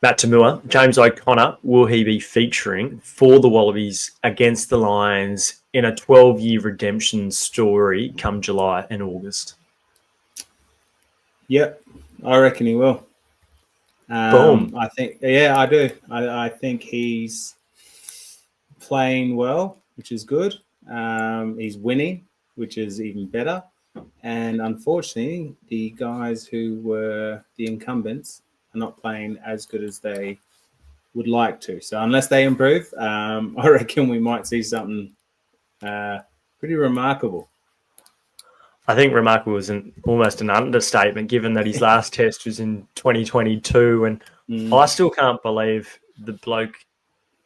Matt Tamua, James O'Connor, will he be featuring for the Wallabies against the Lions in a 12-year redemption story come July and August? Yep, I reckon he will. Boom. I think, yeah, I do. I think he's playing well, which is good. He's winning, which is even better. And unfortunately, the guys who were the incumbents are not playing as good as they would like to. So unless they improve, I reckon we might see something pretty remarkable. I think remarkable is almost an understatement, given that his last test was in 2022. And I still can't believe the bloke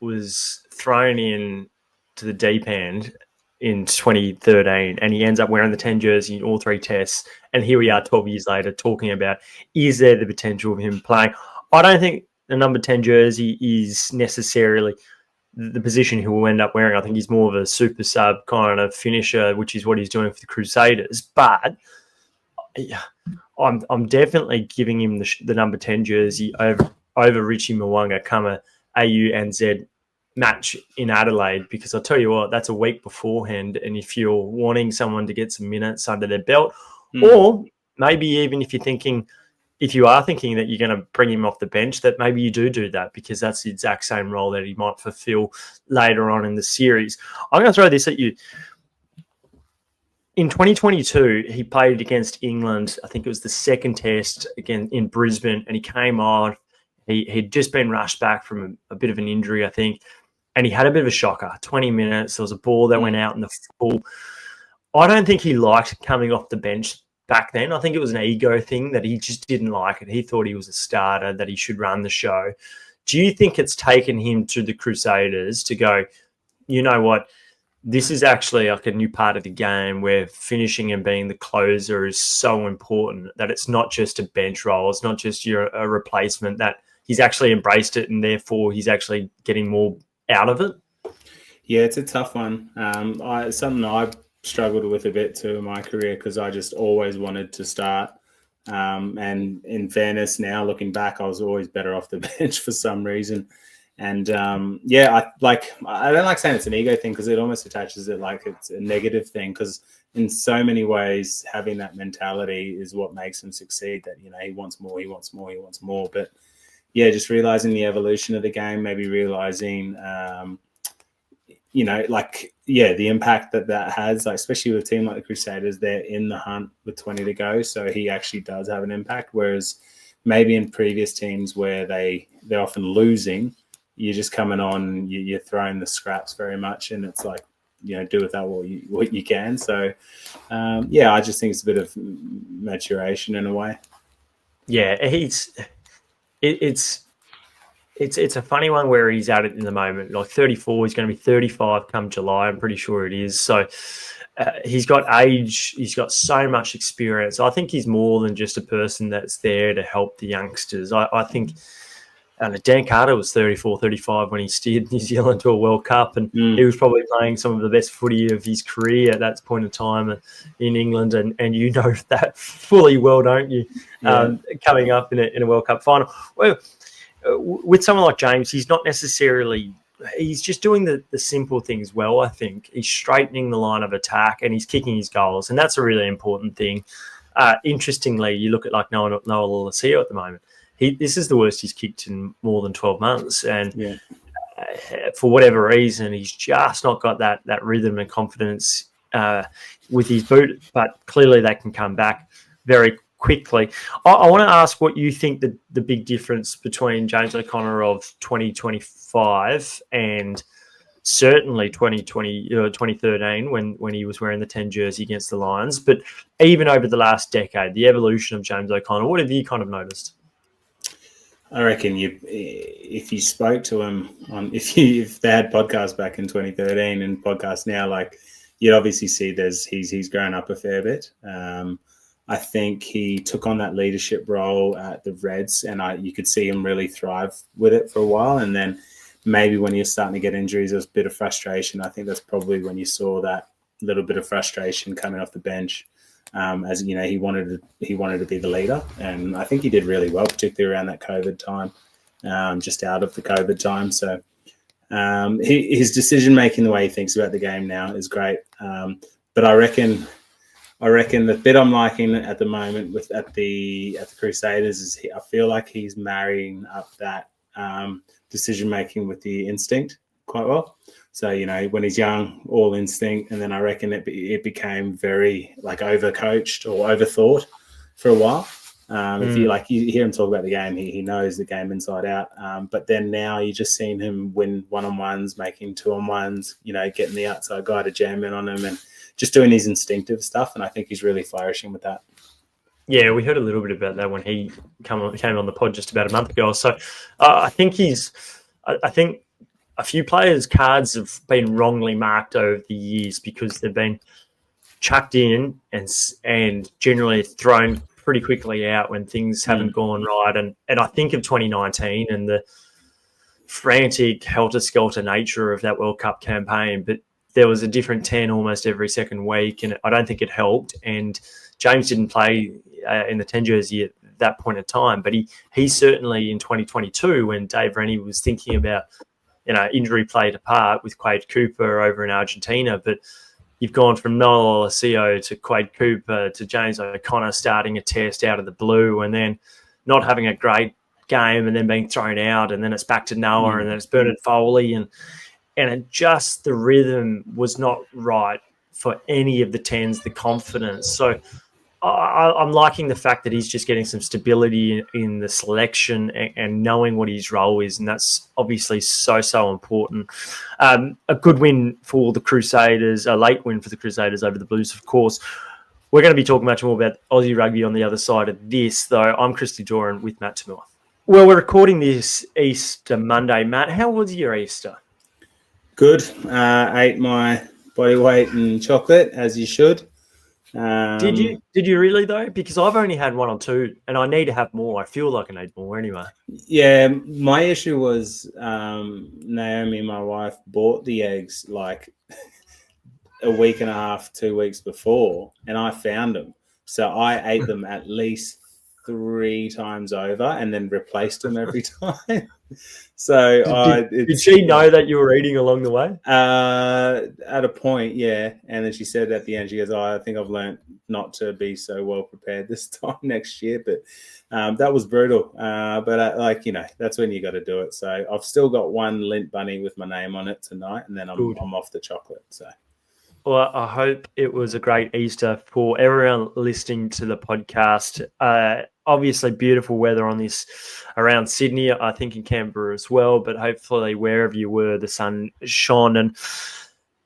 was thrown in to the deep end in 2013 and he ends up wearing the 10 jersey in all 3 tests. And here we are 12 years later talking about, is there the potential of him playing? I don't think the number 10 jersey is necessarily the position he will end up wearing. I think he's more of a super sub kind of finisher, which is what he's doing for the Crusaders. But I'm definitely giving him the number 10 jersey over Richie Mwanga come a AU and Z match in Adelaide, because I'll tell you what, that's a week beforehand. And if you're wanting someone to get some minutes under their belt, or maybe even if you are thinking that you're going to bring him off the bench, that maybe you do that, because that's the exact same role that he might fulfill later on in the series. I'm going to throw this at you. In 2022, he played against England. I think it was the second test again in Brisbane, and he came on. He'd just been rushed back from a bit of an injury, I think, and he had a bit of a shocker. 20 minutes, there was a ball that went out in the full. I don't think he liked coming off the bench back then. I think it was an ego thing that he just didn't like it. He thought he was a starter, that he should run the show. Do you think it's taken him to the Crusaders to go, you know what, this is actually like a new part of the game where finishing and being the closer is so important, that it's not just a bench role, it's not just a replacement, that he's actually embraced it and therefore he's actually getting more out of it? Yeah, it's a tough one. Something I've struggled with a bit too in my career, because I just always wanted to start. And in fairness, now looking back, I was always better off the bench for some reason. And I don't like saying it's an ego thing, because it almost attaches it like it's a negative thing, because in so many ways having that mentality is what makes him succeed, that, you know, he wants more. But yeah, just realizing the evolution of the game, maybe realizing the impact that has, like, especially with a team like the Crusaders, they're in the hunt with 20 to go, so he actually does have an impact. Whereas maybe in previous teams where they're often losing, you're just coming on, you're throwing the scraps very much, and it's like, you know, do with that what you can. So I just think it's a bit of maturation in a way. Yeah, it's a funny one where he's at it in the moment. Like 34, he's going to be 35 come July. I'm pretty sure it is. So he's got age. He's got so much experience. I think he's more than just a person that's there to help the youngsters. I think Dan Carter was 34, 35 when he steered New Zealand to a World Cup, and he was probably playing some of the best footy of his career at that point in time in England. And you know that fully well, don't you? Yeah. Coming up in a World Cup final. Well, with someone like James, he's not necessarily – he's just doing the simple things well, I think. He's straightening the line of attack and he's kicking his goals, and that's a really important thing. Interestingly, you look at like Noah Lolesio at the moment. This is the worst he's kicked in more than 12 months, and for whatever reason, he's just not got that rhythm and confidence with his boot, but clearly that can come back very quickly. I want to ask what you think the big difference between James O'Connor of 2025 and certainly 2013 when he was wearing the 10 jersey against the Lions, but even over the last decade, the evolution of James O'Connor, what have you kind of noticed? I reckon if you spoke to him if they had podcasts back in 2013 and podcasts now, like, you'd obviously see he's grown up a fair bit. I think he took on that leadership role at the Reds, and you could see him really thrive with it for a while. And then maybe when you're starting to get injuries, there was a bit of frustration. I think that's probably when you saw that little bit of frustration coming off the bench. As you know, he wanted to be the leader, and I think he did really well, particularly around that COVID time. just out of the COVID time. So his decision-making, the way he thinks about the game now is great. But I reckon the bit I'm liking at the moment at the Crusaders is I feel like he's marrying up that decision making with the instinct quite well. So when he's young, all instinct, and then I reckon it became very like overcoached or overthought for a while. If you hear him talk about the game, he knows the game inside out. But then now you're just seeing him win 1-on-1s, making 2-on-1s, getting the outside guy to jam in on him and just doing his instinctive stuff. And I think he's really flourishing with that. Yeah, we heard a little bit about that when he came on the pod just about a month ago or so. I think a few players' cards have been wrongly marked over the years because they've been chucked in and generally thrown pretty quickly out when things haven't gone right. And I think of 2019 and the frantic helter-skelter nature of that World Cup campaign, but there was a different 10 almost every second week, and I don't think it helped. And James didn't play in the 10 jersey at that point in time, but he certainly in 2022 when Dave Rennie was thinking about, injury played a part with Quade Cooper over in Argentina, but you've gone from Noel Olacio to Quade Cooper to James O'Connor starting a test out of the blue and then not having a great game and then being thrown out, and then it's back to Noah and then it's Bernard Foley and the rhythm was not right for any of the 10s, the confidence. So I'm liking the fact that he's just getting some stability in the selection and knowing what his role is, and that's obviously so important. A good win for the Crusaders, a late win for the Crusaders over the Blues, of course. We're going to be talking much more about Aussie rugby on the other side of this, though. I'm Christy Doran with Matt Tamua. Well, we're recording this Easter Monday. Matt, how was your Easter? Good. Ate my body weight in chocolate, as you should. Did you really though? Because I've only had 1 or 2, and I need to have more. I feel like I need more anyway. Yeah, my issue was Naomi, my wife, bought the eggs like a week and a half, 2 weeks before, and I found them. So I ate them at least 3 times over, and then replaced them every time. So did she know that you were eating along the way? At a point, yeah. And then she said at the end, she goes, I think I've learned not to be so well prepared this time next year. But that was brutal. But that's when you got to do it. So I've still got 1 Lindt bunny with my name on it tonight, and then I'm off the chocolate. So. Well, I hope it was a great Easter for everyone listening to the podcast. Obviously, beautiful weather on this around Sydney, I think in Canberra as well, but hopefully wherever you were, the sun shone. And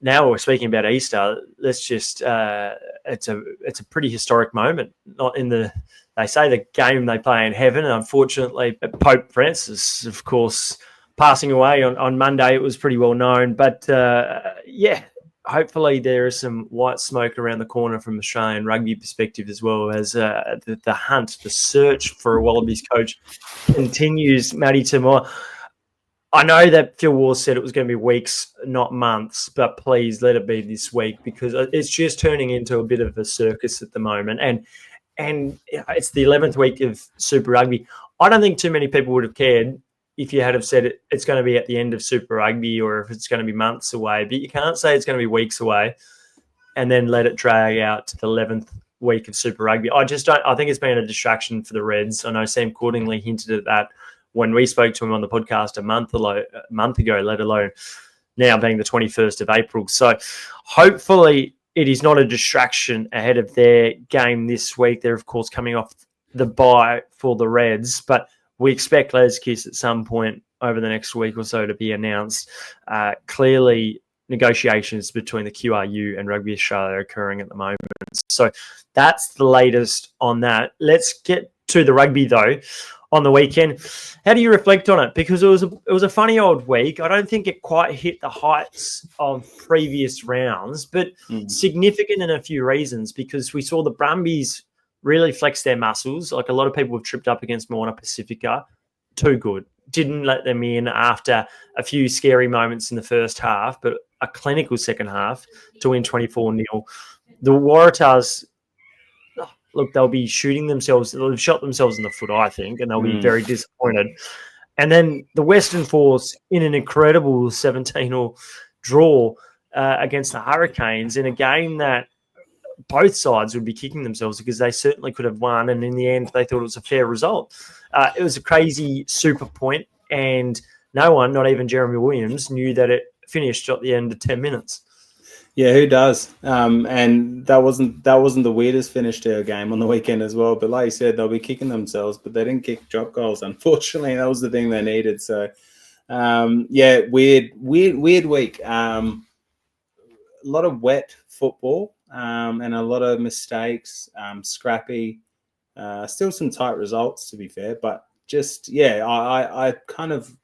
now we're speaking about Easter. Let's just, it's a pretty historic moment. They say the game they play in heaven. And unfortunately, Pope Francis, of course, passing away on Monday. It was pretty well known, but hopefully there is some white smoke around the corner from Australian rugby perspective as well as the search for a Wallabies coach continues. Matty Tamua, I know that Phil Ward said it was going to be weeks, not months, but please let it be this week because it's just turning into a bit of a circus at the moment. And it's the 11th week of Super Rugby. I don't think too many people would have cared if you had have said it's going to be at the end of Super Rugby or if it's going to be months away, but you can't say it's going to be weeks away and then let it drag out to the 11th week of Super Rugby. I think it's been a distraction for the Reds. I know Sam Cordingley hinted at that when we spoke to him on the podcast a month ago, let alone now being the 21st of April. So hopefully it is not a distraction ahead of their game this week. They're, of course, coming off the bye for the Reds, but we expect Les Kiss at some point over the next week or so to be announced. Clearly, negotiations between the QRU and Rugby Australia are occurring at the moment. So that's the latest on that. Let's get to the rugby, though, on the weekend. How do you reflect on it? Because it was a funny old week. I don't think it quite hit the heights of previous rounds, but significant in a few reasons because we saw the Brumbies really flexed their muscles. Like a lot of people have tripped up against Moana Pacifica. Too good. Didn't let them in after a few scary moments in the first half, but a clinical second half to win 24-0. The Waratahs, look, they'll be shooting themselves. They'll have shot themselves in the foot, I think, and they'll be very disappointed. And then the Western Force in an incredible 17-all draw against the Hurricanes in a game that both sides would be kicking themselves because they certainly could have won. And in the end, they thought it was a fair result. It was a crazy super point, and no one, not even Jeremy Williams, knew that it finished at the end of 10 minutes. Yeah, who does? And that wasn't the weirdest finish to a game on the weekend as well. But like you said, they'll be kicking themselves, but they didn't kick drop goals. Unfortunately, that was the thing they needed. So, weird week. A lot of wet football and a lot of mistakes. Scrappy. Still some tight results, to be fair. But just I kind of.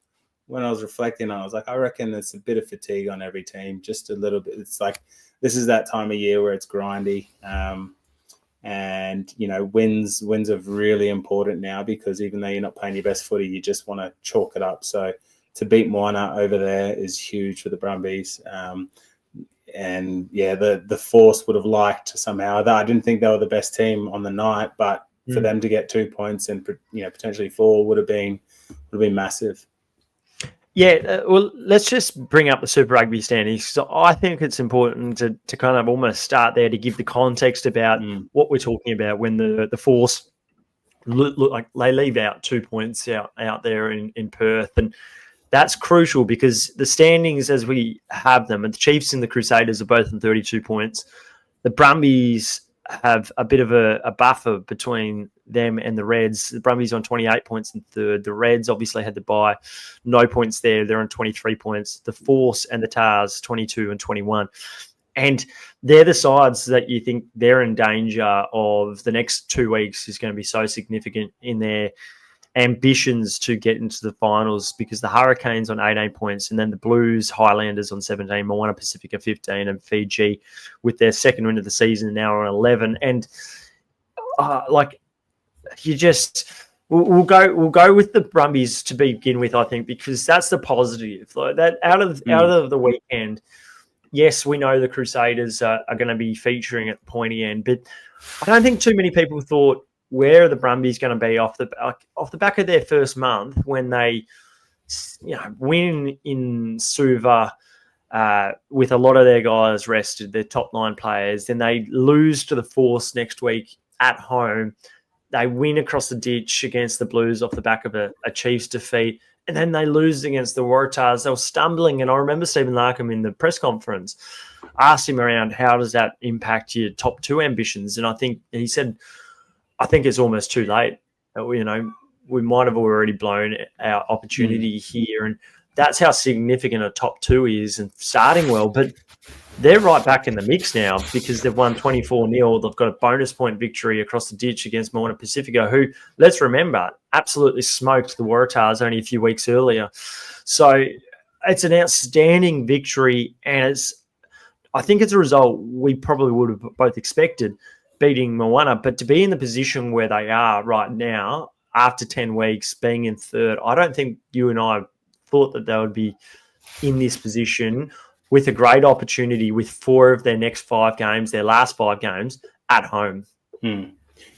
When I was reflecting, I was like, I reckon it's a bit of fatigue on every team, just a little bit. It's like this is that time of year where it's grindy, and wins are really important now because even though you're not playing your best footy, you just want to chalk it up. So to beat Moana over there is huge for the Brumbies, and the Force would have liked somehow. I didn't think they were the best team on the night, but for them to get 2 points and potentially 4 would have been massive. Yeah, well, let's just bring up the Super Rugby standings. So I think it's important to kind of almost start there to give the context about what we're talking about when the Force look like they leave out 2 points out there in Perth. And that's crucial because the standings as we have them, and the Chiefs and the Crusaders are both on 32 points. The Brumbies have a bit of a buffer between them and the Reds. The Brumbies on 28 points in third. The Reds obviously had to buy no points there. They're on 23 points. The Force and the Tahs, 22 and 21. And they're the sides that you think they're in danger of. The next 2 weeks is going to be so significant in their ambitions to get into the finals because the Hurricanes on 18 points and then the Blues, Highlanders on 17, Moana Pacific on 15, and Fiji with their second win of the season now on 11. And we'll go with the Brumbies to begin with, I think, because that's the positive. Like that out of the weekend. Yes, we know the Crusaders are going to be featuring at the pointy end, but I don't think too many people thought where are the Brumbies going to be off the back of their first month when they win in Suva with a lot of their guys rested, their top 9 players. Then they lose to the Force next week at home. They win across the ditch against the Blues off the back of a Chiefs defeat. And then they lose against the Waratahs. They were stumbling. And I remember Stephen Larkham in the press conference asked him around, how does that impact your top 2 ambitions? And I think he said, I think it's almost too late. We might have already blown our opportunity here. And that's how significant a top 2 is and starting well. But they're right back in the mix now because they've won 24-0. They've got a bonus point victory across the ditch against Moana Pacifica, who, let's remember, absolutely smoked the Waratahs only a few weeks earlier. So it's an outstanding victory, and I think it's a result we probably would have both expected, beating Moana, but to be in the position where they are right now, after 10 weeks, being in third, I don't think you and I thought that they would be in this position with a great opportunity with 4 of their next 5 games, their last 5 games, at home.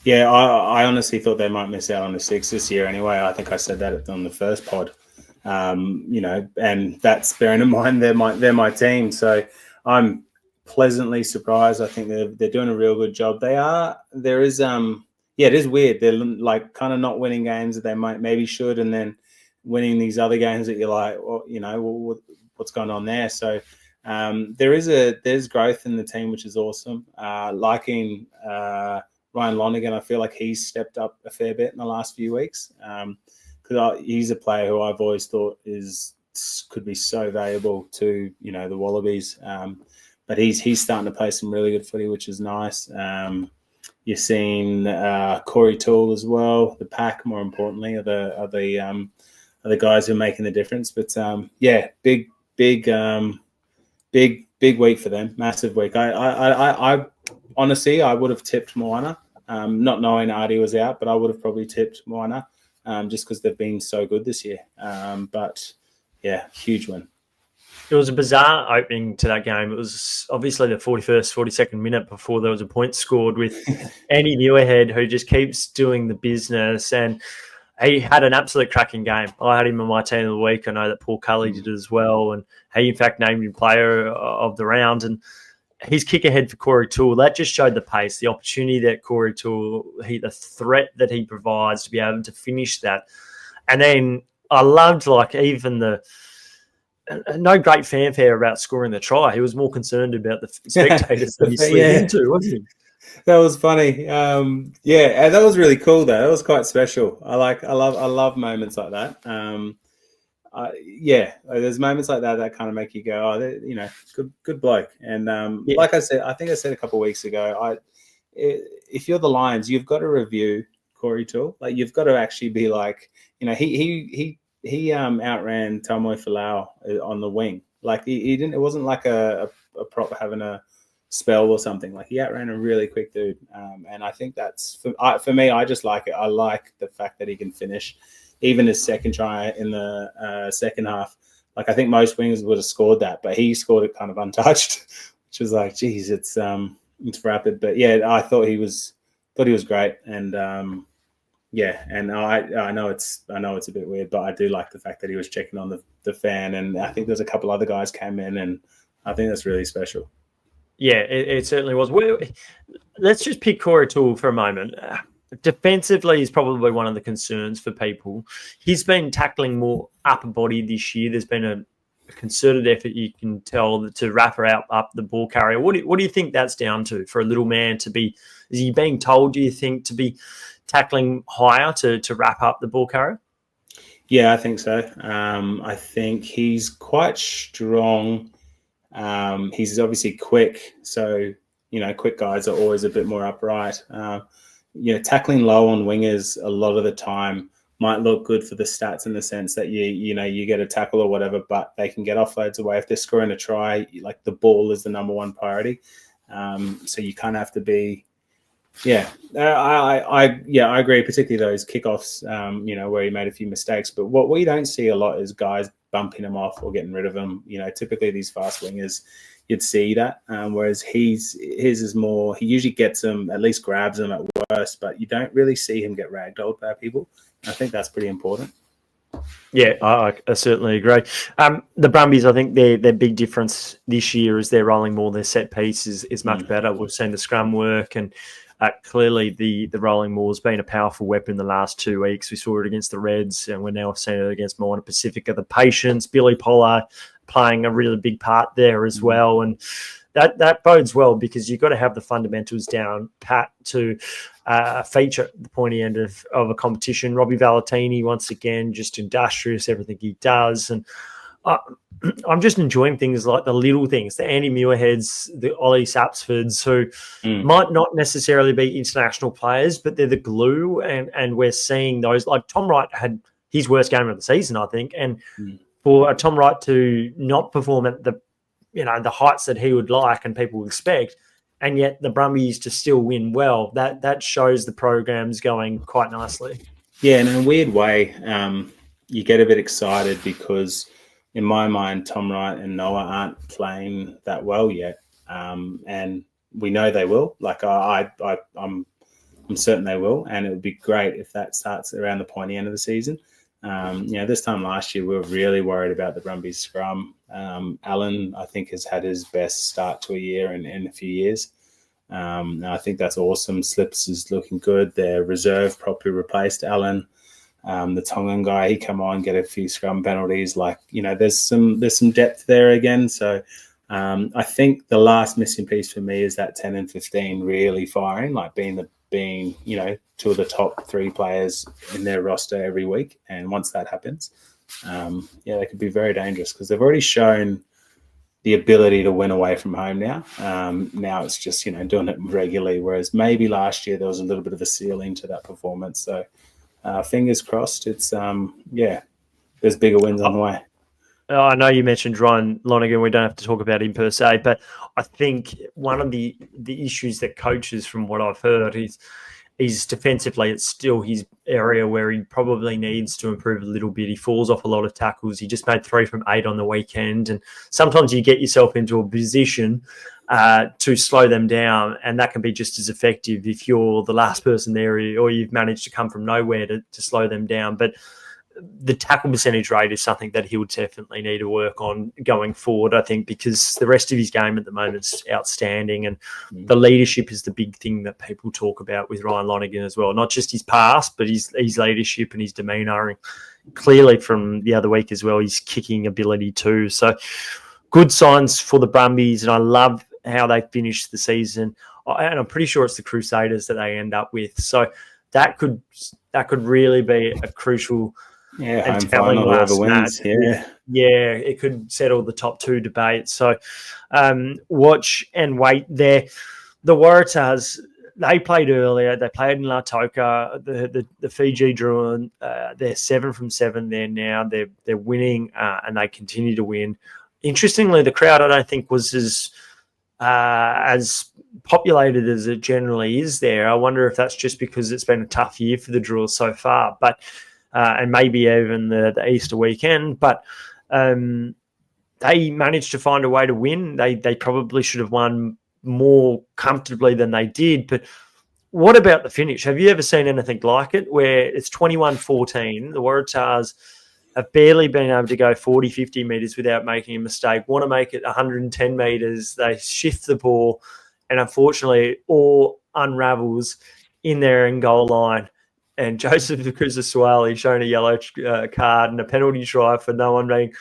Yeah, I honestly thought they might miss out on the 6 this year anyway. I think I said that on the first pod. And that's bearing in mind they're my team. So I'm pleasantly surprised. I think they're doing a real good job. It is weird. They're like kind of not winning games that they maybe should, and then winning these other games that you're like, well, what's going on there? So there's growth in the team, which is awesome. Liking Ryan Lonergan, I feel like he's stepped up a fair bit in the last few weeks because he's a player who I've always thought could be so valuable to the Wallabies. But he's starting to play some really good footy, which is nice. You're seeing Corey Toole as well. The pack, more importantly, are the guys who are making the difference. But big week for them. Massive week. I honestly, I would have tipped Moana, not knowing Artie was out, but I would have probably tipped Moana just because they've been so good this year. But yeah, huge win. It was a bizarre opening to that game. It was obviously the 41st, 42nd minute before there was a point scored with Andy Muirhead, who just keeps doing the business. And he had an absolute cracking game. I had him on my team of the week. I know that Paul Cully did as well, and he in fact named him player of the round. And his kick ahead for Corey Toole, that just showed the pace, the opportunity that Corey Toole, the threat that he provides to be able to finish that. And then I loved even no great fanfare about scoring the try. He was more concerned about the spectators that he slid into, wasn't he? That was funny. And that was really cool though. That was quite special. I love moments like that. There's moments like that kind of make you go, good bloke. And like I said, I think I said a couple of weeks ago, if you're the Lions, you've got to review Corey Toole. Like you've got to actually be like, he outran Taumoi Falau on the wing. Like he didn't. It wasn't like a prop having a spell or something. Like he outran a really quick dude. And I think that's for me. I just like it. I like the fact that he can finish. Even his second try in the second half. Like I think most wingers would have scored that, but he scored it kind of untouched, which was like, geez, it's rapid. But yeah, I thought he was great. And and I know it's a bit weird, but I do like the fact that he was checking on the fan, and I think there's a couple other guys came in, and I think that's really special. Yeah, it certainly was. Let's just pick Corey Toole for a moment. Defensively is probably one of the concerns for people. He's been tackling more upper body this year. There's been a concerted effort, you can tell, to wrap her out up the ball carrier. What do you think that's down to for a little man to be? Is he being told, do you think, to be tackling higher to wrap up the ball carrier? Yeah, I think so. I think he's quite strong. He's obviously quick, so quick guys are always a bit more upright. Tackling low on wingers a lot of the time might look good for the stats in the sense that you get a tackle or whatever, but they can get offloads away if they're scoring a try. Like the ball is the number one priority, so you kind of have to be. I agree, particularly those kickoffs, where he made a few mistakes. But what we don't see a lot is guys bumping him off or getting rid of him. Typically these fast wingers, you'd see that. Whereas his is more, he usually gets them, at least grabs them at worst, but you don't really see him get ragdolled by people. I think that's pretty important. Yeah, I certainly agree. The Brumbies, I think their big difference this year is they're rolling more. Their set piece is much better. We've seen the scrum work, and clearly the rolling maul has been a powerful weapon in the last 2 weeks. We saw it against the Reds, and we're now seeing it against Moana Pacific. The patience, Billy Pollard playing a really big part there as well, and that bodes well because you've got to have the fundamentals down pat to feature at the pointy end of a competition. Robbie Valentini, once again, just industrious, everything he does. And I'm just enjoying things like the little things, the Andy Muirheads, the Ollie Sapsfords, who might not necessarily be international players, but they're the glue. And we're seeing those, like Tom Wright had his worst game of the season, I think. And for Tom Wright to not perform at the heights that he would like and people expect, and yet the Brumbies to still win well, that shows the program's going quite nicely. Yeah, and in a weird way, you get a bit excited because in my mind, Tom Wright and Noah aren't playing that well yet, and we know they will. Like I'm certain they will, and it would be great if that starts around the pointy end of the season. This time last year we were really worried about the Brumbies scrum. Alan, I think, has had his best start to a year in a few years. I think that's awesome. Slips is looking good. Their reserve properly replaced Alan. The Tongan guy, he come on, get a few scrum penalties. There's some depth there again. So I think the last missing piece for me is that 10 and 15 really firing, like being two of the top three players in their roster every week. And once that happens, they could be very dangerous because they've already shown the ability to win away from home now. Now it's just, doing it regularly, whereas maybe last year there was a little bit of a ceiling to that performance. So fingers crossed, it's, there's bigger wins on the way. I know you mentioned Ryan Lonergan. We don't have to talk about him per se, but I think one of the issues that coaches, from what I've heard, is defensively, it's still his area where he probably needs to improve a little bit. He falls off a lot of tackles. He just made 3 from 8 on the weekend. And sometimes you get yourself into a position to slow them down, and that can be just as effective if you're the last person there or you've managed to come from nowhere to slow them down. But the tackle percentage rate is something that he would definitely need to work on going forward, I think, because the rest of his game at the moment is outstanding, and the leadership is the big thing that people talk about with Ryan Lonergan as well. Not just his pass, but his leadership and his demeanour, and clearly from the other week as well, his kicking ability too. So good signs for the Brumbies, and I love how they finished the season. And I'm pretty sure it's the Crusaders that they end up with. So that could really be a crucial and telling last match. Yeah, it could settle the top two debates. So watch and wait there. The Waratahs, they played earlier. They played in Lautoka. The Fiji drew. They're 7 from 7 there now. They're winning and they continue to win. Interestingly, the crowd I don't think was as populated as it generally is there. I wonder if that's just because it's been a tough year for the Drillers so far, but and maybe even the Easter weekend. But they managed to find a way to win. They probably should have won more comfortably than they did. But what about the finish? Have you ever seen anything like it, where it's 21-14, the Waratahs have barely been able to go 40, 50 metres without making a mistake, want to make it 110 metres, they shift the ball, and unfortunately it all unravels in their end goal line. And Joseph Kusaswali shown a yellow card and a penalty try for no one being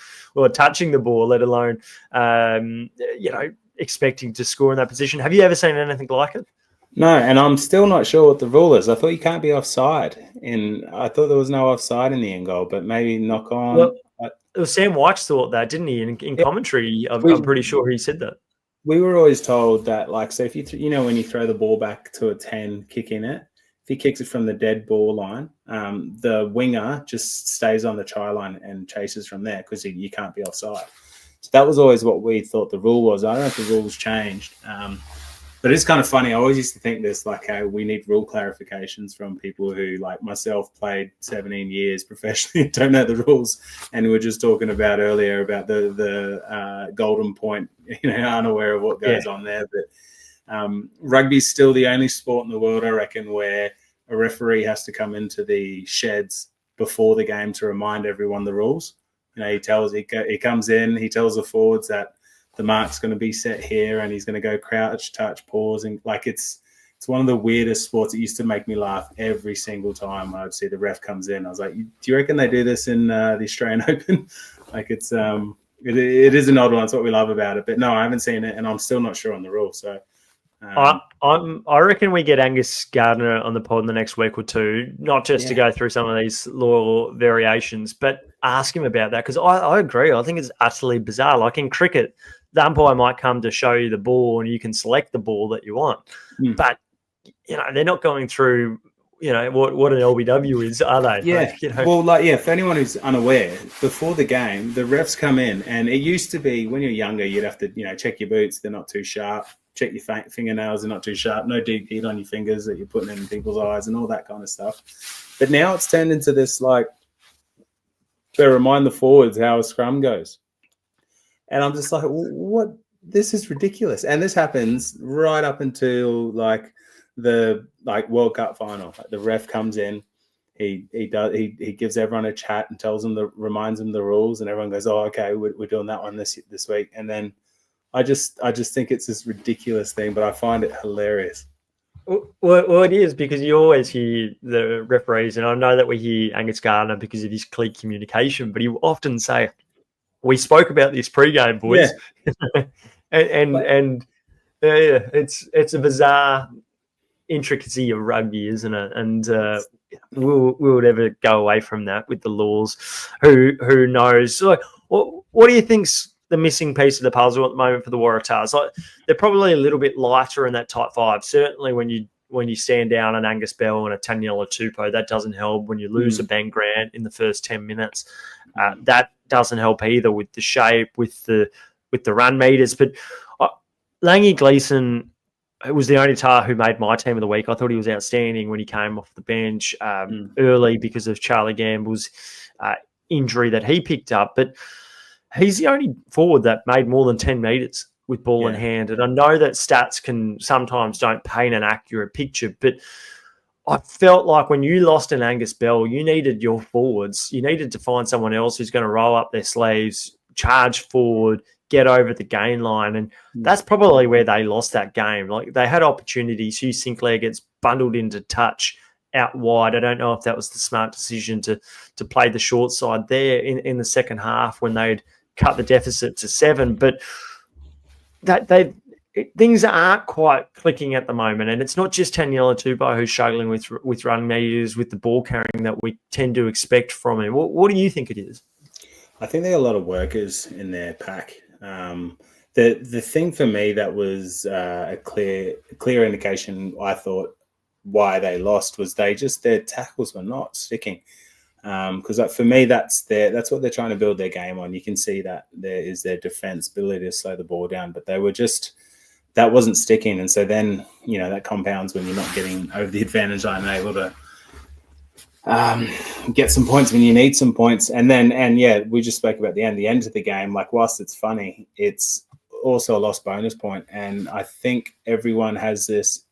touching the ball, let alone expecting to score in that position. Have you ever seen anything like it? No, and I'm still not sure what the rule is. I thought you can't be offside. I thought there was no offside in the end goal, but maybe knock on. Well, Sam White thought that, didn't he? In commentary, I'm pretty sure he said that. We were always told that, so if when you throw the ball back to a 10, kick in it, if he kicks it from the dead ball line, the winger just stays on the try line and chases from there because you can't be offside. So that was always what we thought the rule was. I don't know if the rules changed. But it's kind of funny. I always used to think this, how we need rule clarifications from people who, like myself, played 17 years professionally, don't know the rules. And we were just talking about earlier about the golden point, unaware of what goes on there. But rugby's still the only sport in the world, I reckon, where a referee has to come into the sheds before the game to remind everyone the rules. He comes in, he tells the forwards that the mark's going to be set here and he's going to go crouch, touch, pause. And it's one of the weirdest sports. It used to make me laugh every single time I'd see the ref comes in. I was like, do you reckon they do this in the Australian Open? It is an odd one. It's what we love about it. But no, I haven't seen it and I'm still not sure on the rule. So I reckon we get Angus Gardner on the pod in the next week or two, not just to go through some of these law variations, but ask him about that, because I agree. I think it's utterly bizarre. Like in cricket, the umpire might come to show you the ball and you can select the ball that you want. But, they're not going through, what an LBW is, are they? Yeah. For anyone who's unaware, before the game, the refs come in, and it used to be when you're younger, you'd have to, check your boots. They're not too sharp. Check your fingernails, they're not too sharp. No deep heat on your fingers that you're putting in people's eyes and all that kind of stuff. But now it's turned into this, they remind the forwards how a scrum goes. And I'm just like, what? This is ridiculous. And this happens right up until the World Cup final. The ref comes in, he gives everyone a chat and reminds them the rules, and everyone goes, oh, okay, we're doing that one this week. And then I just think it's this ridiculous thing, but I find it hilarious. Well, it is, because you always hear the referees, and I know that we hear Angus Gardner because of his clear communication, but he will often say, we spoke about this pre-game, boys. Yeah. It's a bizarre intricacy of rugby, isn't it? And we'll never go away from that with the laws. Who knows? So, what do you think's the missing piece of the puzzle at the moment for the Waratahs? They're probably a little bit lighter in that tight five. Certainly when you stand down an Angus Bell and a Taniela Tupou, that doesn't help. When you lose a Ben Grant in the first 10 minutes, that doesn't help either with the shape, with the run meters. But Langy Gleeson, it was the only Tar who made my team of the week. I thought he was outstanding when he came off the bench early because of Charlie Gamble's injury that he picked up. But he's the only forward that made more than 10 metres with ball in hand. And I know that stats can sometimes don't paint an accurate picture, but I felt like when you lost an Angus Bell, you needed your forwards. You needed to find someone else who's going to roll up their sleeves, charge forward, get over the gain line. And that's probably where they lost that game. Like, they had opportunities. Hugh Sinclair gets bundled into touch out wide. I don't know if that was the smart decision to play the short side there in the second half when they'd cut the deficit to 7. But things aren't quite clicking at the moment, and it's not just Taniela Tupou who's struggling with run meters, with the ball carrying that we tend to expect from him. What do you think it is? I think there are a lot of workers in their pack. The thing for me that was a clear indication, I thought, why they lost was their tackles were not sticking. Because for me, that's what they're trying to build their game on. You can see that there is their defense ability to slow the ball down, but that wasn't sticking. And so then, that compounds when you're not getting over the advantage line and able to get some points when you need some points. And we just spoke about the end of the game. Like, whilst it's funny, it's also a lost bonus point. And I think everyone has this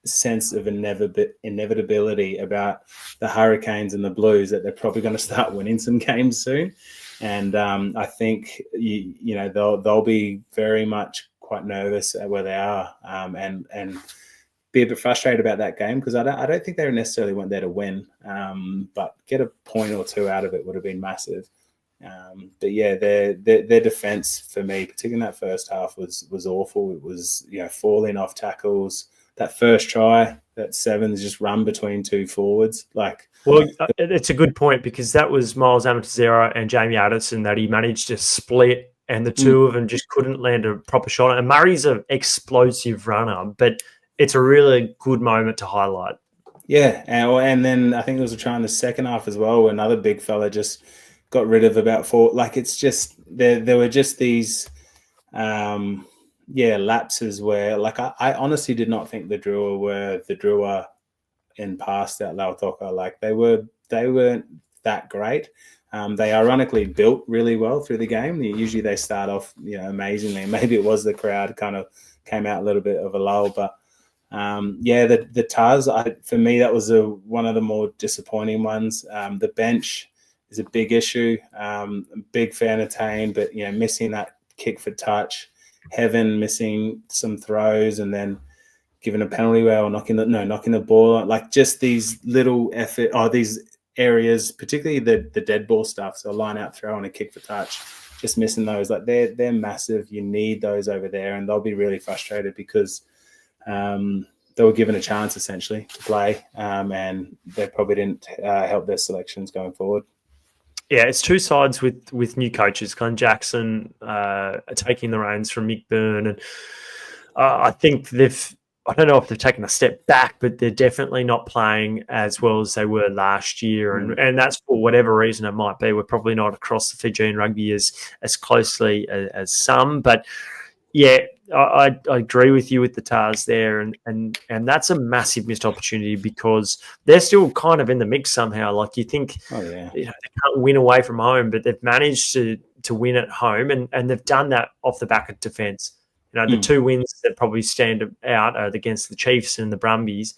sense of inevitability about the Hurricanes and the Blues, that they're probably going to start winning some games soon. And I think they'll be very much quite nervous at where they are, and be a bit frustrated about that game, because I don't think they necessarily went there to win, but get a point or two out of it would have been massive. But yeah, their defense for me, particularly in that first half, was awful. It was falling off tackles. That first try, that 7's just run between two forwards. Well, it's a good point, because that was Miles Amatazero and Jamie Addison that he managed to split, and the two of them just couldn't land a proper shot. And Murray's an explosive runner, but it's a really good moment to highlight. Yeah, and then I think there was a try in the second half as well, where another big fella just got rid of about 4. Like, it's just there were just these lapses where, like, I honestly did not think the Drua were the Drua in past at Lautoka. Like, they weren't that great. They ironically built really well through the game. Usually they start off amazingly. Maybe it was the crowd kind of came out a little bit of a lull, but the Tahs, for me, that was one of the more disappointing ones. The bench is a big issue. Big fan of Tane, but missing that kick for touch. Heaven missing some throws, and then giving a penalty or knocking the ball. Like, just these little these areas, particularly the dead ball stuff. So a line out throw and a kick for touch, just missing those. Like, they're massive. You need those over there, and they'll be really frustrated because they were given a chance essentially to play, and they probably didn't help their selections going forward. Yeah, it's two sides with new coaches. Glenn Jackson taking the reins from Mick Byrne, and I think I don't know if they've taken a step back, but they're definitely not playing as well as they were last year, and that's for whatever reason it might be. We're probably not across the Fijian rugby as closely as some, but yeah, I agree with you with the Tahs there, and that's a massive missed opportunity, because they're still kind of in the mix somehow. Like, you think they can't win away from home, but they've managed to win at home, and they've done that off the back of defence. The two wins that probably stand out are against the Chiefs and the Brumbies,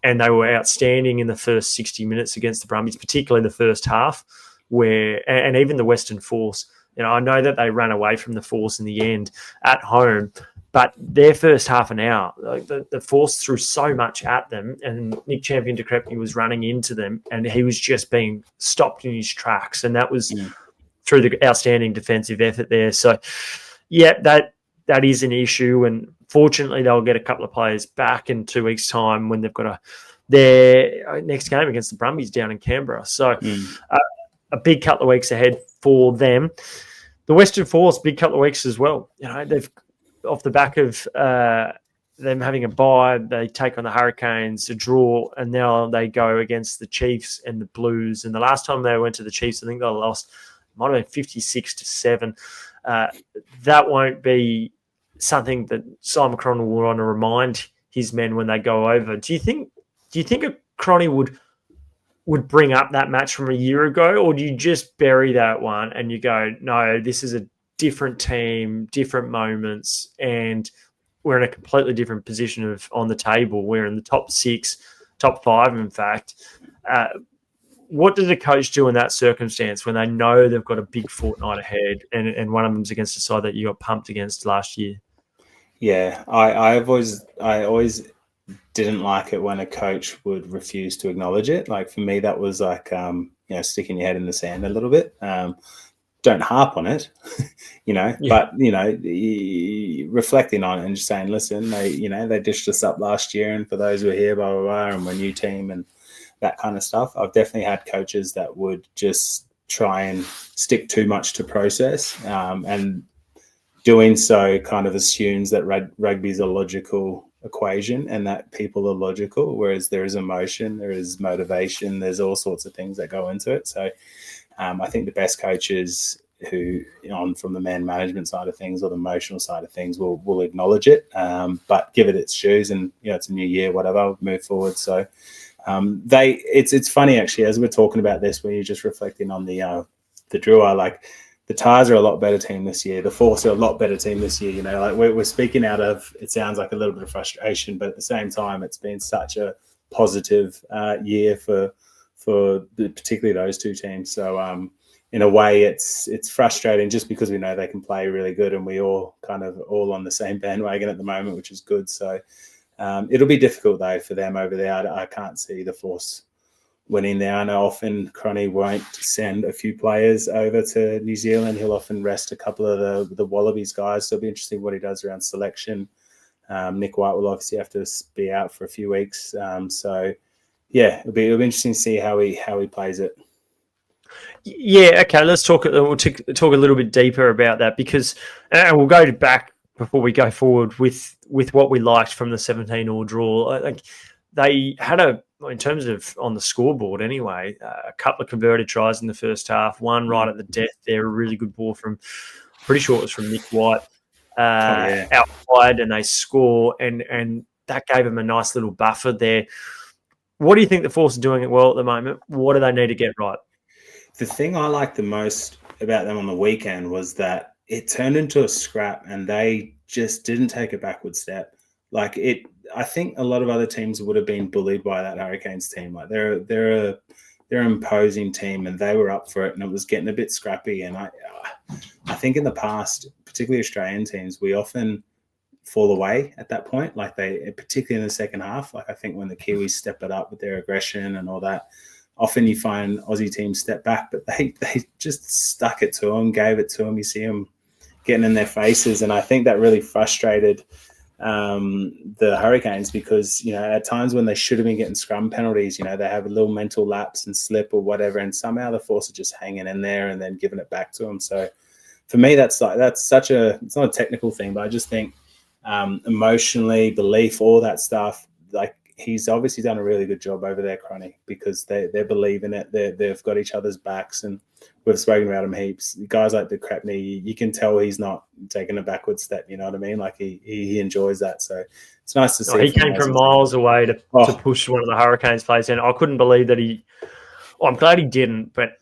and they were outstanding in the first 60 minutes against the Brumbies, particularly the first half, and even the Western Force. I know that they ran away from the Force in the end at home, but their first half an hour, like the Force threw so much at them, and Nick Champion de Crespigny was running into them, and he was just being stopped in his tracks, and that was through the outstanding defensive effort there. So, yeah, that is an issue, and fortunately they'll get a couple of players back in 2 weeks' time when they've got their next game against the Brumbies down in Canberra. So a big couple of weeks ahead for them. The Western Force, big couple of weeks as well. They've, off the back of them having a bye, they take on the Hurricanes, a draw, and now they go against the Chiefs and the Blues. And the last time they went to the Chiefs, I think they lost, might have been 56-7. That won't be something that Simon Croney will want to remind his men when they go over. Do you think a Croney would bring up that match from a year ago, or do you just bury that one and you go, no, this is a different team, different moments, and we're in a completely different position on the table. We're in the top 6, top 5, in fact. What does a coach do in that circumstance when they know they've got a big fortnight ahead and one of them's against a side that you got pumped against last year? Yeah, I always didn't like it when a coach would refuse to acknowledge it. Like for me, that was like sticking your head in the sand a little bit. Don't harp on it, but reflecting on it and just saying, listen, they dished us up last year, and for those who are here, blah blah blah, and we're a new team and that kind of stuff. I've definitely had coaches that would just try and stick too much to process, and doing so kind of assumes that rugby is a logical equation and that people are logical, whereas there is emotion, there is motivation, there's all sorts of things that go into it. So I think the best coaches who, from the man management side of things or the emotional side of things, will acknowledge it, but give it its shoes, and it's a new year, whatever, move forward. So it's funny actually, as we're talking about this, when you're just reflecting on the Drua, like the Tahs are a lot better team this year. The Force are a lot better team this year. Like we're speaking out of, it sounds like a little bit of frustration, but at the same time, it's been such a positive year for particularly those two teams. So in a way, it's frustrating just because we know they can play really good, and we all kind of all on the same bandwagon at the moment, which is good. So it'll be difficult though for them over there. I can't see the Force winning there. I know often Cronny won't send a few players over to New Zealand. He'll often rest a couple of the Wallabies guys. So it'll be interesting what he does around selection. Nick White will obviously have to be out for a few weeks. So yeah, it'll be interesting to see how he plays it. Yeah, okay. Let's talk. We'll talk a little bit deeper about that, because, and we'll go back before we go forward with what we liked from the 17-all draw. Like they had in terms of on the scoreboard anyway, a couple of converted tries in the first half. One right at the death there, a really good ball from, pretty sure it was from Nick White, out wide, and they score, and that gave them a nice little buffer there. What do you think the Force are doing it well at the moment? What do they need to get right? The thing I liked the most about them on the weekend was that it turned into a scrap, and they just didn't take a backward step. Like I think a lot of other teams would have been bullied by that Hurricanes team. Like they're an imposing team, and they were up for it, and it was getting a bit scrappy. And I think in the past, particularly Australian teams, we often fall away at that point. Like particularly in the second half. Like I think when the Kiwis step it up with their aggression and all that, often you find Aussie teams step back, but they just stuck it to them, gave it to them. You see them getting in their faces, and I think that really frustrated the Hurricanes, because at times when they should have been getting scrum penalties, they have a little mental lapse and slip or whatever, and somehow the Force are just hanging in there and then giving it back to them. So for me, it's not a technical thing, but I just think emotionally, belief, all that stuff, like he's obviously done a really good job over there, Cronny, because they believe in it. They've got each other's backs, and we've spoken about him heaps. Guys like the Crapney, you can tell he's not taking a backward step. You know what I mean? Like he enjoys that. So it's nice to see. He came from miles away to push one of the Hurricanes players in. I couldn't believe that I'm glad he didn't, but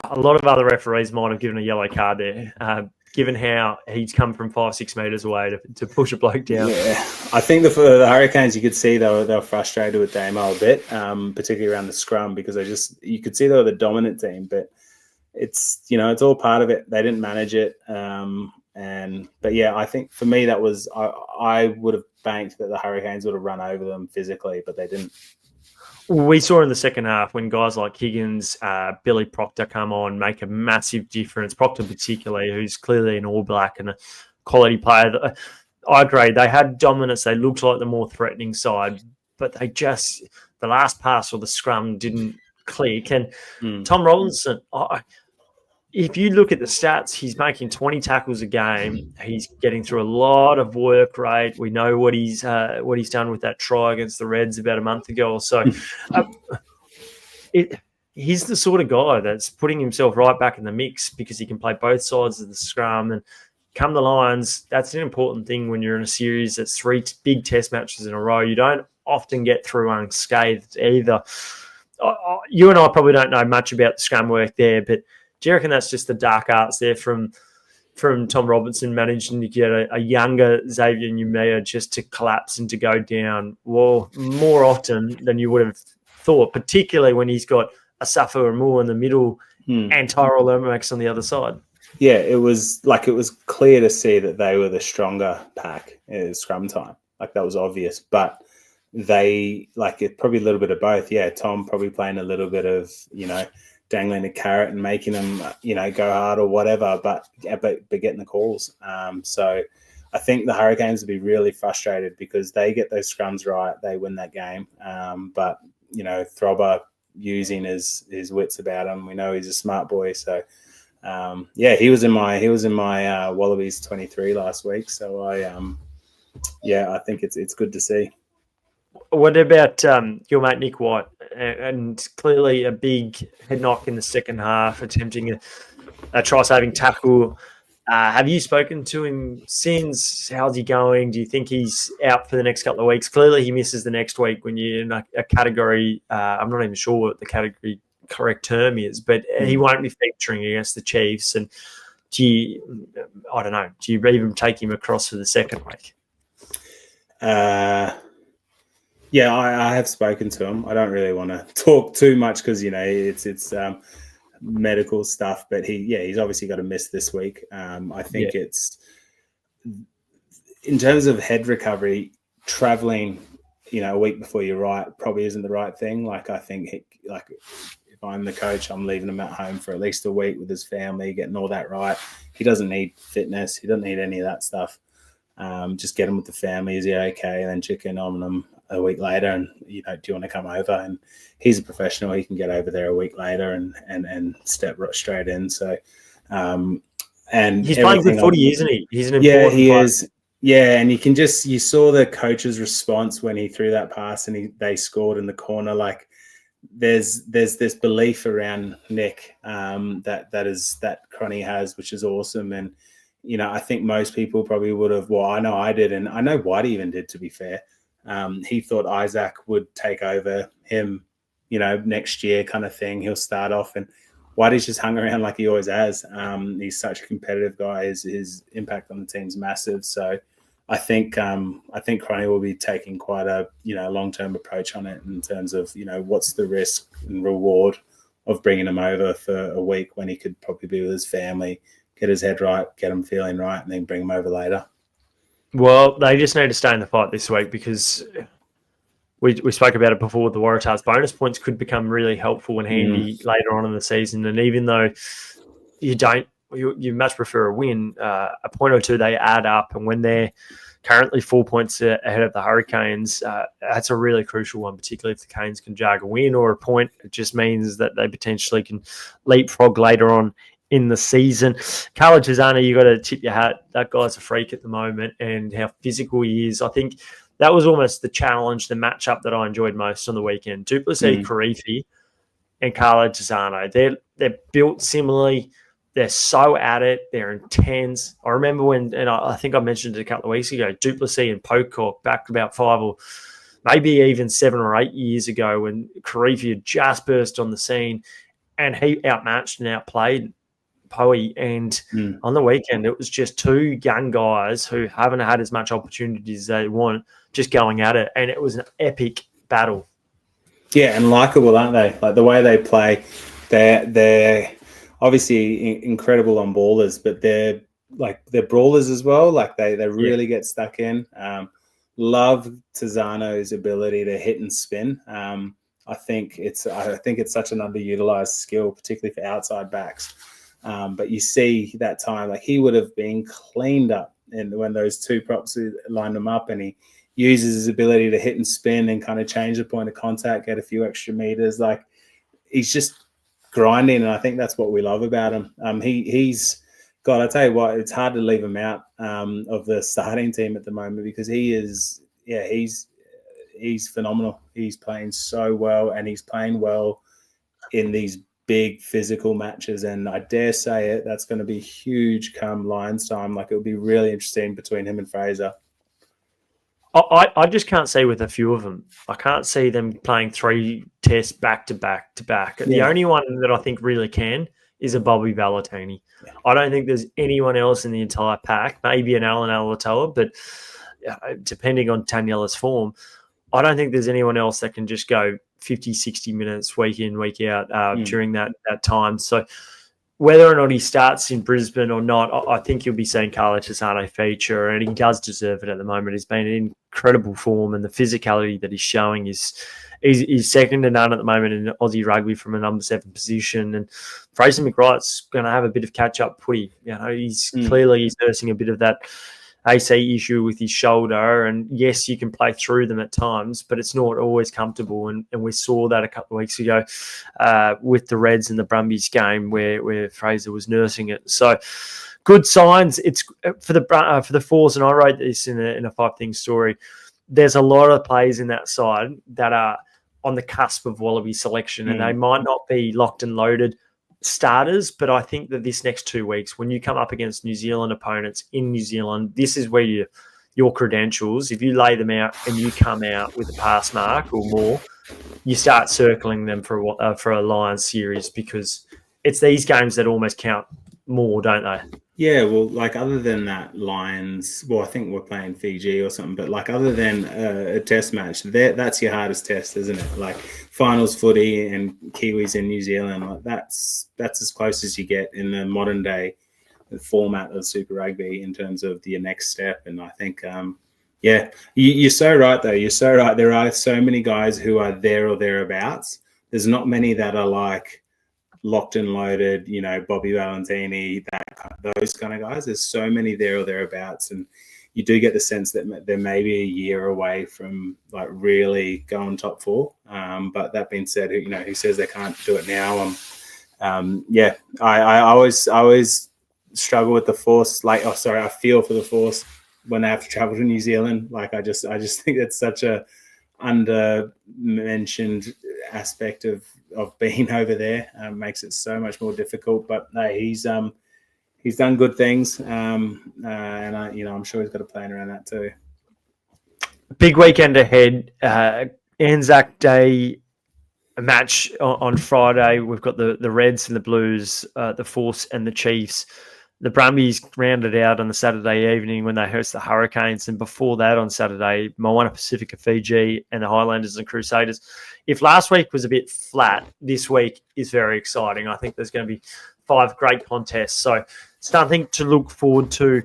a lot of other referees might have given a yellow card there, given how he's come from 5-6 metres away to push a bloke down. Yeah, I think for the Hurricanes, you could see they were frustrated with Damo a bit, particularly around the scrum, because you could see they were the dominant team, but it's all part of it. They didn't manage it, but yeah, I think for me that was I would have banked that the Hurricanes would have run over them physically, but they didn't. We saw in the second half when guys like Higgins, Billy Proctor come on, make a massive difference. Proctor particularly, who's clearly an All Black and a quality player. I agree. They had dominance. They looked like the more threatening side, but the last pass or the scrum didn't click. And Tom Robinson, if you look at the stats, he's making 20 tackles a game. He's getting through a lot of work rate. We know what he's done with that try against the Reds about a month ago or so. He's the sort of guy that's putting himself right back in the mix because he can play both sides of the scrum. And come the Lions, that's an important thing when you're in a series that's 3 big test matches in a row. You don't often get through unscathed either. You and I probably don't know much about the scrum work there, but do you reckon that's just the dark arts there from from Tom Robertson managing to get a younger Xavier Numea just to collapse and to go down, well, more often than you would have thought, particularly when he's got Asafa Amu in the middle and Tyrell Lomax on the other side. Yeah, it was clear to see that they were the stronger pack at scrum time. Like, that was obvious, but they it probably a little bit of both. Yeah, Tom probably playing a little bit of, dangling a carrot and making them, go hard or whatever, but getting the calls. So I think the Hurricanes will be really frustrated because they get those scrums right, they win that game. But Throbber using his wits about him. We know he's a smart boy, so. He was in my Wallabies 23 last week, so I think it's good to see. What about your mate Nick White? And clearly a big head knock in the second half, attempting a try-saving tackle. Have you spoken to him since? How's he going? Do you think he's out for the next couple of weeks? Clearly he misses the next week when you're in a category. I'm not even sure what the category correct term is, but he won't be featuring against the Chiefs. And do you even take him across for the second week? I have spoken to him. I don't really want to talk too much because it's medical stuff, but he's obviously got to miss this week. I think it's in terms of head recovery, traveling a week before you're right probably isn't the right thing. I think if I'm the coach, I'm leaving him at home for at least a week with his family, getting all that right. He doesn't need fitness. He doesn't need any of that stuff. Just get him with the family. Is he okay? And then check in on him a week later. And, do you want to come over? And he's a professional. He can get over there a week later and step straight in. So, and he's playing good footy, isn't he? He's an important he player. is. Yeah, and you saw the coach's response when he threw that pass and they scored in the corner. There's this belief around Nick that Cronny has, which is awesome. And, I think most people probably would have, I know I did, and I know White even did, to be fair. He thought Isaac would take over him, next year kind of thing. He'll start off, and Whitey's just hung around like he always has. He's such a competitive guy. His impact on the team's massive. So I think Cronny will be taking quite a long-term approach on it in terms of what's the risk and reward of bringing him over for a week when he could probably be with his family, get his head right, get him feeling right, and then bring him over later. Well, they just need to stay in the fight this week because we spoke about it before. The Waratahs bonus points could become really helpful and handy later on in the season. And even though you much prefer a win, a point or two they add up. And when they're currently 4 points ahead of the Hurricanes, that's a really crucial one, particularly if the Canes can jag a win or a point. It just means that they potentially can leapfrog later on in the season. Carla Chisana, you got to tip your hat. That guy's a freak at the moment, and how physical he is. I think that was almost the challenge, the matchup that I enjoyed most on the weekend. Duplessis, Karifi, and Carla Chisana. They're built similarly. They're so at it. They're intense. I remember when, and I think I mentioned it a couple of weeks ago, Duplessis and Pocock back about 5 or maybe even 7 or 8 years ago when Karifi had just burst on the scene, and he outmatched and outplayed Poe. And on the weekend, it was just two young guys who haven't had as much opportunity as they want, just going at it. And it was an epic battle. Yeah, and likable, aren't they? Like the way they play, they're obviously incredible on ballers, but they're brawlers as well. Like they really get stuck in. Love Tizano's ability to hit and spin. I think it's such an underutilized skill, particularly for outside backs. But you see that time, like he would have been cleaned up, and when those two props lined him up, and he uses his ability to hit and spin and kind of change the point of contact, get a few extra meters. Like he's just grinding, and I think that's what we love about him. He's God. I tell you what, it's hard to leave him out of the starting team at the moment because he's phenomenal. He's playing so well, and he's playing well in these big physical matches, and I dare say it, that's going to be huge come Lions time. Like it'll be really interesting between him and Fraser. I just can't see with a few of them. I can't see them playing 3 tests back to back to back. Yeah. The only one that I think really can is a Bobby Valentini. Yeah. I don't think there's anyone else in the entire pack, maybe an Alan Alatoa, but depending on Taniela's form, I don't think there's anyone else that can just go 50, 60 minutes week in, week out during that time. So whether or not he starts in Brisbane or not, I think you'll be seeing Carlo Tassano feature, and he does deserve it at the moment. He's been in incredible form, and the physicality that he's showing is second to none at the moment in Aussie rugby from a number 7 position. And Fraser McWright's going to have a bit of catch-up footy. He's clearly nursing a bit of that AC issue with his shoulder, and yes, you can play through them at times, but it's not always comfortable, and we saw that a couple of weeks ago with the Reds and the Brumbies game where Fraser was nursing it. So good signs. It's for the Force, and I wrote this in a 5-thing story. There's a lot of players in that side that are on the cusp of Wallaby selection, and they might not be locked and loaded starters, but I think that this next 2 weeks, when you come up against New Zealand opponents in New Zealand, this is where your credentials, if you lay them out and you come out with a pass mark or more, you start circling them for a Lions series, because it's these games that almost count more, don't they? Yeah, well, like other than that, Lions, well, I think we're playing Fiji or something, but like other than a test match, that's your hardest test, isn't it? Like finals footy and Kiwis in New Zealand, like that's as close as you get in the modern day format of Super Rugby in terms of your next step. And I think, you're so right, though. You're so right. There are so many guys who are there or thereabouts. There's not many that are like locked and loaded, Bobby Valentini, those kind of guys. There's so many there or thereabouts, and you do get the sense that they're maybe a year away from like really going top 4. But that being said, who says they can't do it now? I always struggle with the Force. I feel for the Force when they have to travel to New Zealand. Like I just think it's such a under-mentioned aspect of being over there. Makes it so much more difficult. But no, he's done good things, and I'm sure he's got a plan around that too. Big weekend ahead. Anzac Day, a match on Friday. We've got the Reds and the Blues, the Force and the Chiefs. The Brumbies rounded out on the Saturday evening when they host the Hurricanes, and before that on Saturday, Moana Pacific of Fiji and the Highlanders and Crusaders. If last week was a bit flat, this week is very exciting. I think there's going to be 5 great contests, so something to look forward to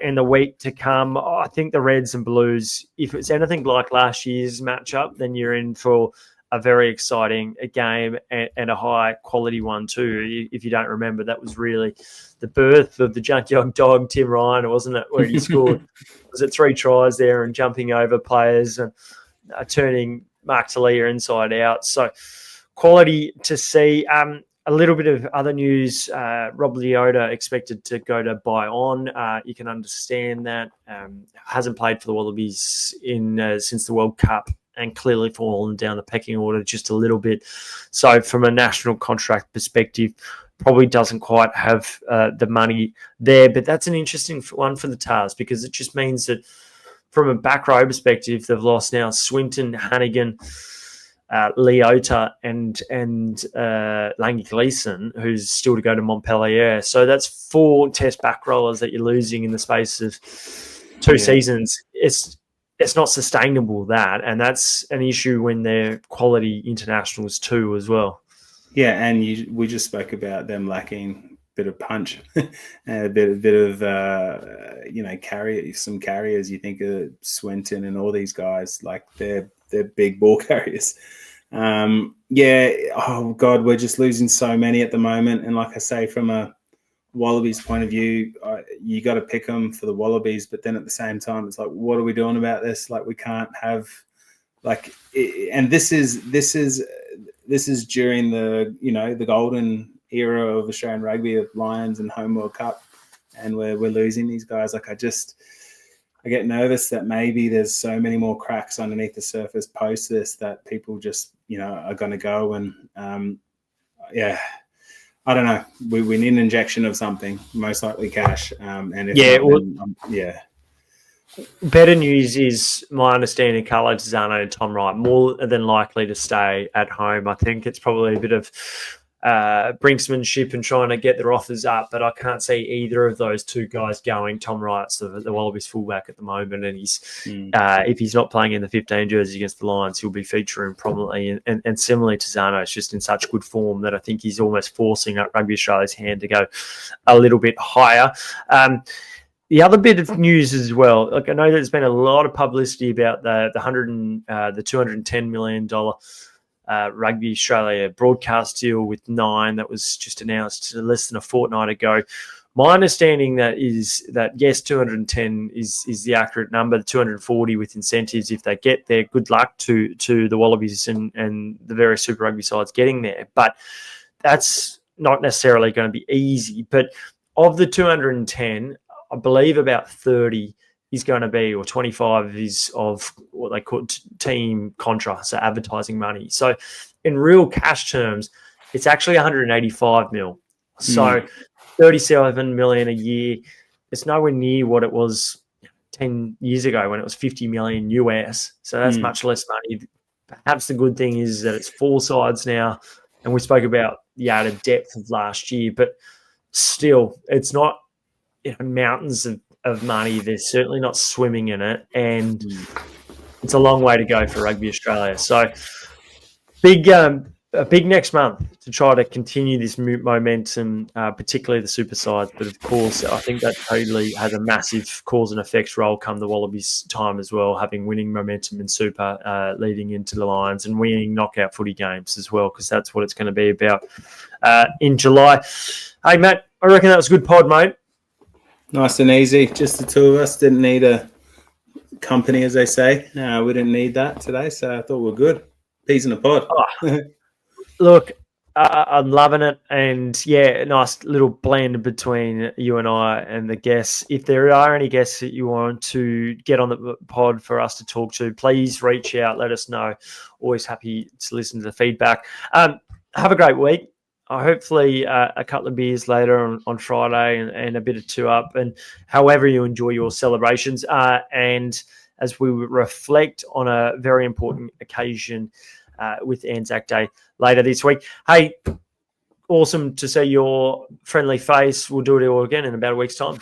in the week to come. I think the Reds and Blues, if it's anything like last year's matchup, then you're in for a very exciting game and a high-quality one too. If you don't remember, that was really the birth of the Junkyard Dog, Tim Ryan, wasn't it, where he scored was it 3 tries there and jumping over players and turning Mark Talia inside out. So quality to see. A little bit of other news. Rob Leota expected to go to Bayonne. You can understand that. Hasn't played for the Wallabies since the World Cup, and clearly fallen down the pecking order just a little bit. So from a national contract perspective, probably doesn't quite have the money there. But that's an interesting one for the Tahs, because it just means that from a back row perspective, they've lost now Swinton, Hannigan, Leota and Langy Gleeson, who's still to go to Montpellier. So that's 4 test back rollers that you're losing in the space of 2 seasons. It's not sustainable, that, and that's an issue when they're quality internationals too as well. Yeah, and we just spoke about them lacking a bit of punch, and a bit of some carriers. You think of Swinton and all these guys, like they're big ball carriers. Oh God, we're just losing so many at the moment. And like I say, from a Wallabies point of view, you got to pick them for the Wallabies, but then at the same time, it's like, what are we doing about this? Like, we can't have and this is during the golden era of Australian rugby, of Lions and Home World Cup, and we're losing these guys. Like, I get nervous that maybe there's so many more cracks underneath the surface post this that people just are going to go and I don't know. We need an injection of something, most likely cash. Better news is my understanding Carlo Tassano and Tom Wright more than likely to stay at home. I think it's probably a bit of brinksmanship and trying to get their offers up, but I can't see either of those two guys going. Tom Wright's the Wallabies fullback at the moment, and he's if he's not playing in the 15 jersey against the Lions, he'll be featuring prominently. And similarly to Zano, it's just in such good form that I think he's almost forcing Rugby Australia's hand to go a little bit higher. The other bit of news as well, like I know there's been a lot of publicity about the $210 million Rugby Australia broadcast deal with Nine that was just announced less than a fortnight ago. My understanding is that yes, 210 is the accurate number. The 240 with incentives if they get there. Good luck to the Wallabies and the various Super Rugby sides getting there. But that's not necessarily going to be easy. But of the 210, I believe about 30 is going to be, or 25 is of what they call team contra, so advertising money. So in real cash terms, it's actually 185 mil. So 37 million a year. It's nowhere near what it was 10 years ago when it was 50 million US. So that's much less money. Perhaps the good thing is that it's 4 sides now, and we spoke about the added depth of last year, but still, it's not mountains of money. They're certainly not swimming in it, and it's a long way to go for Rugby Australia. So a big next month to try to continue this momentum, particularly the super sides. But of course, I think that totally has a massive cause and effects role come the Wallabies time as well, having winning momentum in super leading into the Lions and winning knockout footy games as well, because that's what it's going to be about in July. Hey, Matt, I reckon that was a good pod, mate. Nice and easy. Just the two of us. Didn't need a company, as they say. No, we didn't need that today, so I thought we were good. Peas in a pod. Oh, look, I'm loving it. And, yeah, nice little blend between you and I and the guests. If there are any guests that you want to get on the pod for us to talk to, please reach out. Let us know. Always happy to listen to the feedback. Have a great week. Hopefully a couple of beers later on Friday and a bit of 2-up, and however you enjoy your celebrations. And as we reflect on a very important occasion with Anzac Day later this week. Hey, awesome to see your friendly face. We'll do it all again in about a week's time.